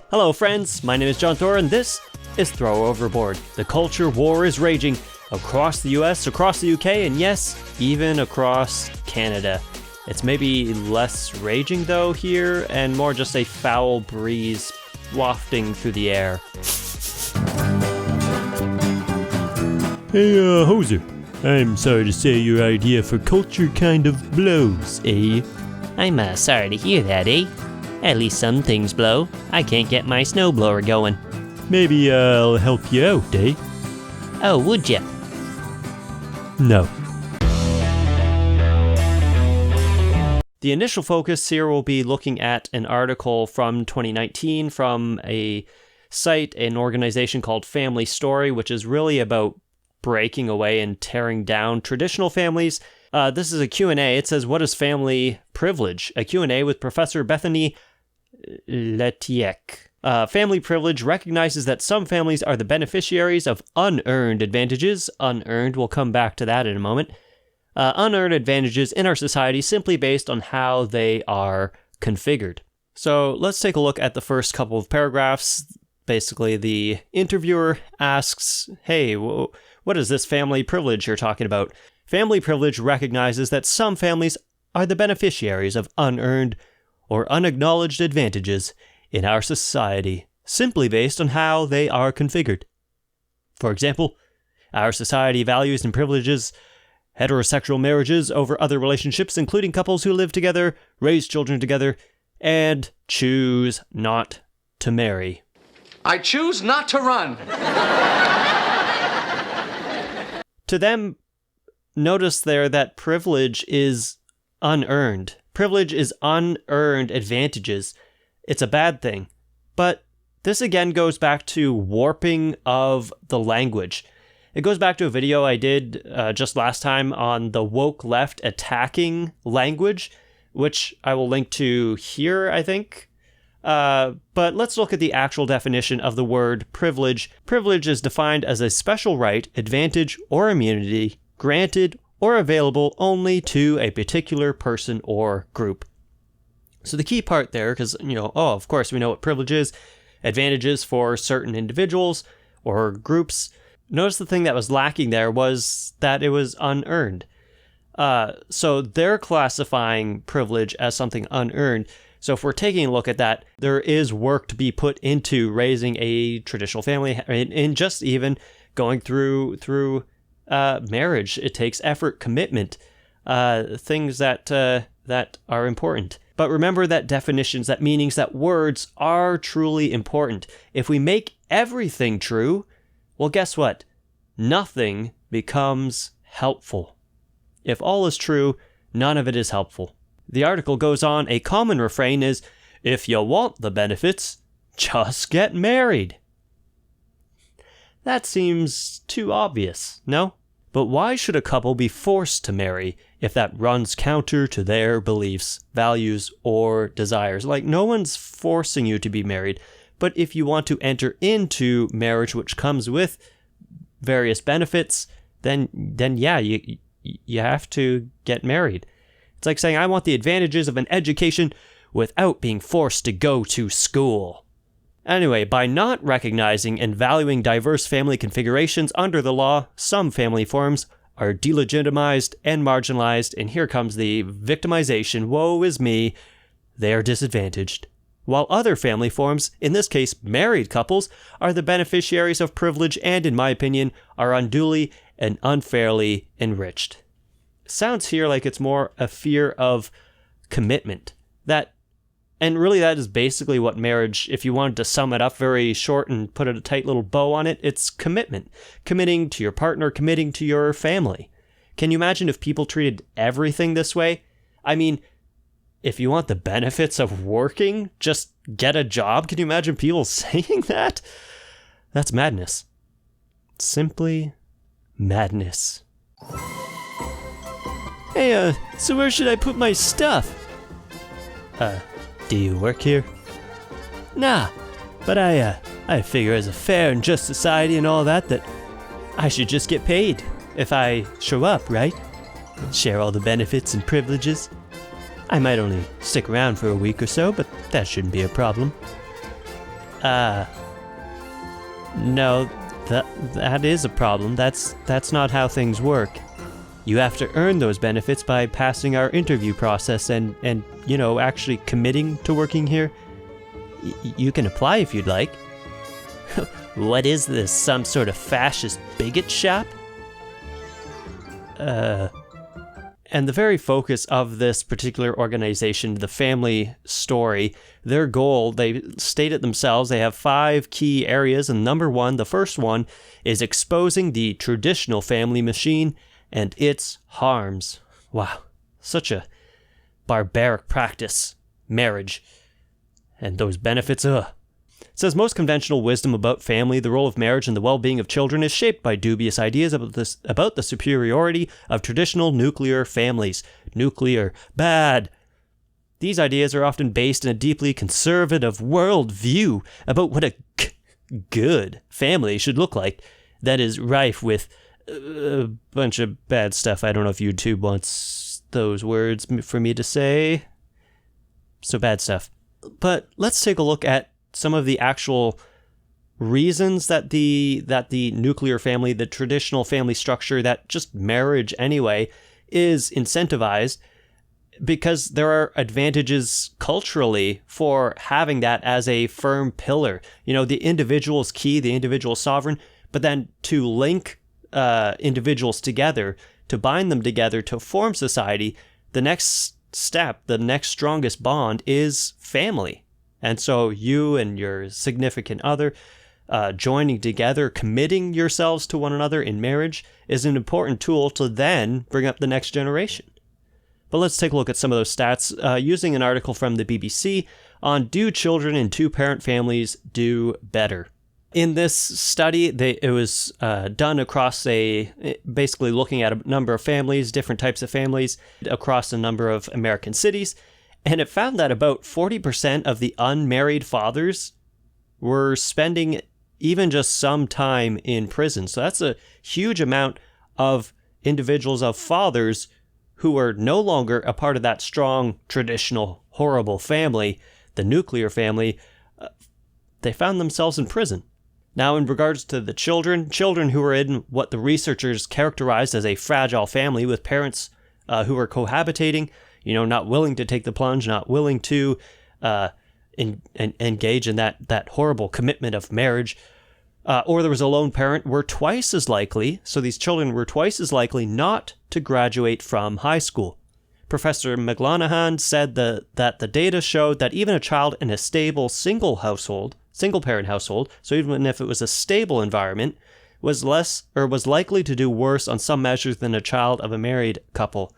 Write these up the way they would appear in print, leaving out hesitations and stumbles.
Hello friends, my name is John Thor and this is Throw Overboard. The culture war is raging across the US, across the UK, and yes, even across Canada. It's maybe less raging though here and more just a foul breeze wafting through the air. Hey, Hoser. I'm sorry to say your idea for culture kind of blows, eh? I'm sorry to hear that, eh? At least some things blow. I can't get my snowblower going. Maybe I'll help you out, eh? Oh, would ya? No. The initial focus here will be looking at an article from 2019 from a site, an organization called Family Story, which is really about breaking away and tearing down traditional families. This is a Q&A. It says, what is family privilege? A Q&A with Professor Bethany Letiek. Family privilege recognizes that some families are the beneficiaries of unearned advantages. Unearned, we'll come back to that in a moment. Unearned advantages in our society simply based on how they are configured. So let's take a look at the first couple of paragraphs. Basically, the interviewer asks, hey, what is this family privilege you're talking about? Family privilege recognizes that some families are the beneficiaries of unearned or unacknowledged advantages in our society, simply based on how they are configured. For example, our society values and privileges heterosexual marriages over other relationships, including couples who live together, raise children together, and choose not to marry. I choose not to run. To them, notice there that privilege is unearned. Privilege is unearned advantages. It's a bad thing. But this again goes back to warping of the language. It goes back to a video I did just last time on the woke left attacking language, which I will link to here, I think. But let's look at the actual definition of the word privilege. Privilege is defined as a special right, advantage, or immunity granted or available only to a particular person or group. So the key part there, because, of course we know what privilege is, advantages for certain individuals or groups. Notice the thing that was lacking there was that it was unearned. So they're classifying privilege as something unearned. So if we're taking a look at that, there is work to be put into raising a traditional family and just even going through marriage. It takes effort, commitment, things that are important. But remember that definitions, that meanings, that words are truly important. If we make everything true, well, guess what? Nothing becomes helpful. If all is true, none of it is helpful. The article goes on, a common refrain is, if you want the benefits, just get married. That seems too obvious, no? But why should a couple be forced to marry if that runs counter to their beliefs, values, or desires? Like, no one's forcing you to be married, but if you want to enter into marriage, which comes with various benefits, then yeah, you have to get married. It's like saying, I want the advantages of an education without being forced to go to school. Anyway, by not recognizing and valuing diverse family configurations under the law, some family forms are delegitimized and marginalized, and here comes the victimization, woe is me, they are disadvantaged. While other family forms, in this case married couples, are the beneficiaries of privilege and, in my opinion, are unduly and unfairly enriched. Sounds here like it's more a fear of commitment. And really that is basically what marriage, if you wanted to sum it up very short and put a tight little bow on it, it's commitment. Committing to your partner, committing to your family. Can you imagine if people treated everything this way? I mean, if you want the benefits of working, just get a job. Can you imagine people saying that? That's madness. Simply madness. Hey, so where should I put my stuff? Do you work here? Nah, but I figure as a fair and just society and all that I should just get paid if I show up, right? Share all the benefits and privileges. I might only stick around for a week or so, but that shouldn't be a problem. No, that is a problem. That's not how things work. You have to earn those benefits by passing our interview process and actually committing to working here. You can apply if you'd like. What is this, some sort of fascist bigot shop? And the very focus of this particular organization, the family story, their goal, they state it themselves, they have 5 key areas, and number 1, the first one, is exposing the traditional family machine and its harms. Wow, such a barbaric practice, marriage, and those benefits, It says most conventional wisdom about family, the role of marriage, and the well-being of children is shaped by dubious ideas about the superiority of traditional nuclear families. Nuclear, bad. These ideas are often based in a deeply conservative worldview about what a good family should look like that is rife with a bunch of bad stuff. I don't know if YouTube wants those words for me to say. So bad stuff. But let's take a look at some of the actual reasons that the nuclear family, the traditional family structure, that just marriage anyway, is incentivized, because there are advantages culturally for having that as a firm pillar. The individual is key, the individual is sovereign, but then to link individuals together, to bind them together, to form society, the next step, the next strongest bond is family. And so you and your significant other joining together, committing yourselves to one another in marriage is an important tool to then bring up the next generation. But let's take a look at some of those stats using an article from the BBC on do children in 2-parent families do better. In this study, it was done across basically looking at a number of families, different types of families across a number of American cities. And it found that about 40% of the unmarried fathers were spending even just some time in prison. So that's a huge amount of individuals, of fathers, who are no longer a part of that strong, traditional, horrible family, the nuclear family. They found themselves in prison. Now, in regards to the children who were in what the researchers characterized as a fragile family with parents who were cohabitating, not willing to take the plunge, not willing to engage in that horrible commitment of marriage, or there was a lone parent, were twice as likely, so these children were twice as likely not to graduate from high school. Professor McLanahan said that the data showed that even a child in a stable single-parent household, so even if it was a stable environment, was likely to do worse on some measures than a child of a married couple.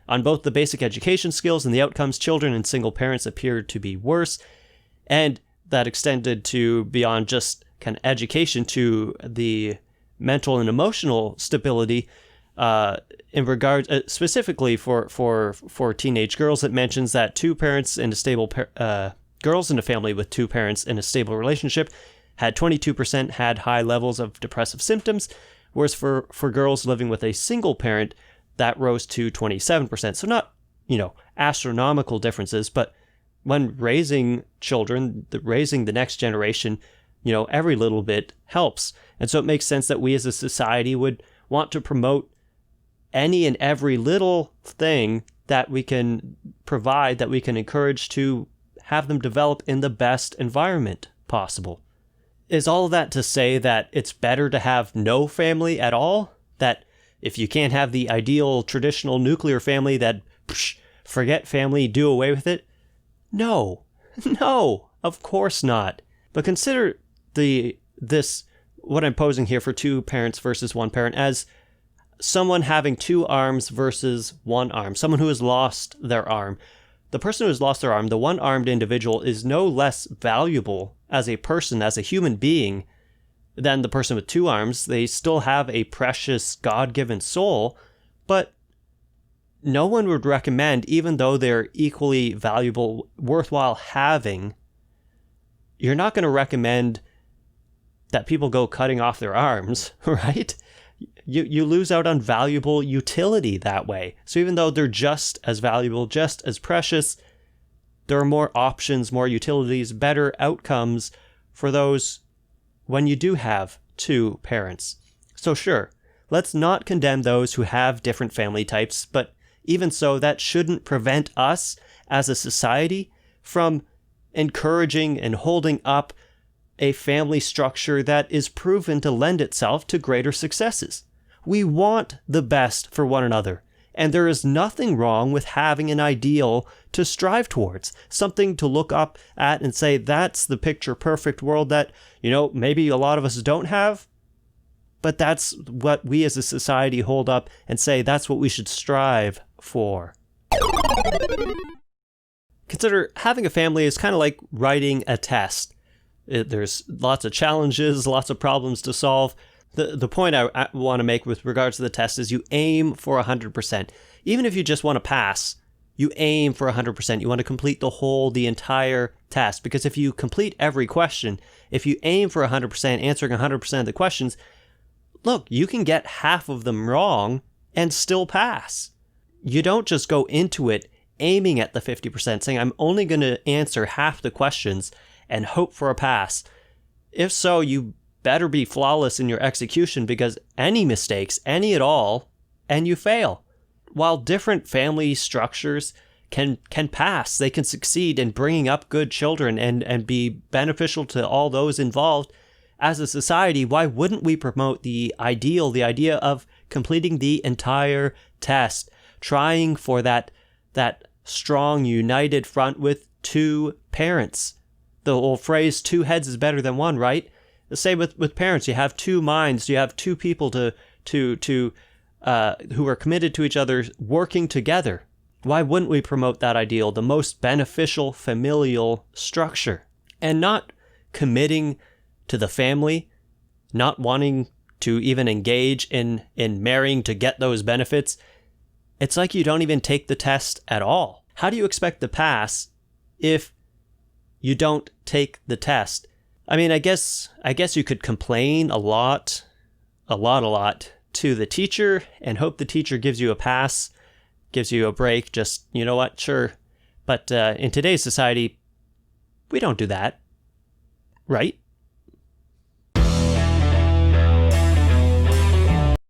On both the basic education skills and the outcomes, children in single parents appeared to be worse, and that extended to beyond just kind of education to the mental and emotional stability in regard specifically for teenage girls. It mentions that girls in a family with 2 parents in a stable relationship had 22% had high levels of depressive symptoms, whereas for girls living with a single parent, that rose to 27%. So not, astronomical differences, but when raising children, raising the next generation, every little bit helps. And so it makes sense that we as a society would want to promote any and every little thing that we can provide, that we can encourage to have them develop in the best environment possible. Is all of that to say that it's better to have no family at all? That if you can't have the ideal traditional nuclear family, that forget family, do away with it? No, of course not. But consider what I'm posing here for 2 parents versus 1 parent as someone having 2 arms versus 1 arm, someone who has lost their arm. The person who has lost their arm, the one-armed individual, is no less valuable as a person, as a human being, than the person with 2 arms. They still have a precious God-given soul, but no one would recommend, even though they're equally valuable, worthwhile having, you're not going to recommend that people go cutting off their arms, right? You lose out on valuable utility that way. So even though they're just as valuable, just as precious, there are more options, more utilities, better outcomes for those when you do have two parents. So sure, let's not condemn those who have different family types, but even so, that shouldn't prevent us as a society from encouraging and holding up a family structure that is proven to lend itself to greater successes. We want the best for one another, and there is nothing wrong with having an ideal to strive towards, something to look up at and say, that's the picture perfect world that, maybe a lot of us don't have, but that's what we as a society hold up and say that's what we should strive for. Consider having a family is kind of like writing a test. There's lots of challenges, lots of problems to solve. The point I want to make with regards to the test is you aim for 100%. Even if you just want to pass, you aim for 100%. You want to complete the entire test. Because if you complete every question, if you aim for 100%, answering 100% of the questions, look, you can get half of them wrong and still pass. You don't just go into it aiming at the 50%, saying, I'm only going to answer half the questions and hope for a pass. If so, you better be flawless in your execution, because any mistakes, any at all, and you fail. While different family structures can pass, they can succeed in bringing up good children and be beneficial to all those involved. As a society, why wouldn't we promote the idea of completing the entire test, trying for that strong, united front with two parents? The old phrase, two heads is better than one, right? The same with parents. You have two minds. You have two people who are committed to each other, working together. Why wouldn't we promote that ideal, the most beneficial familial structure? And not committing to the family, not wanting to even engage in marrying to get those benefits. It's like you don't even take the test at all. How do you expect to pass if you don't take the test? I mean, I guess you could complain a lot to the teacher and hope the teacher gives you a pass, gives you a break, just, you know what, sure. But in today's society, we don't do that, right?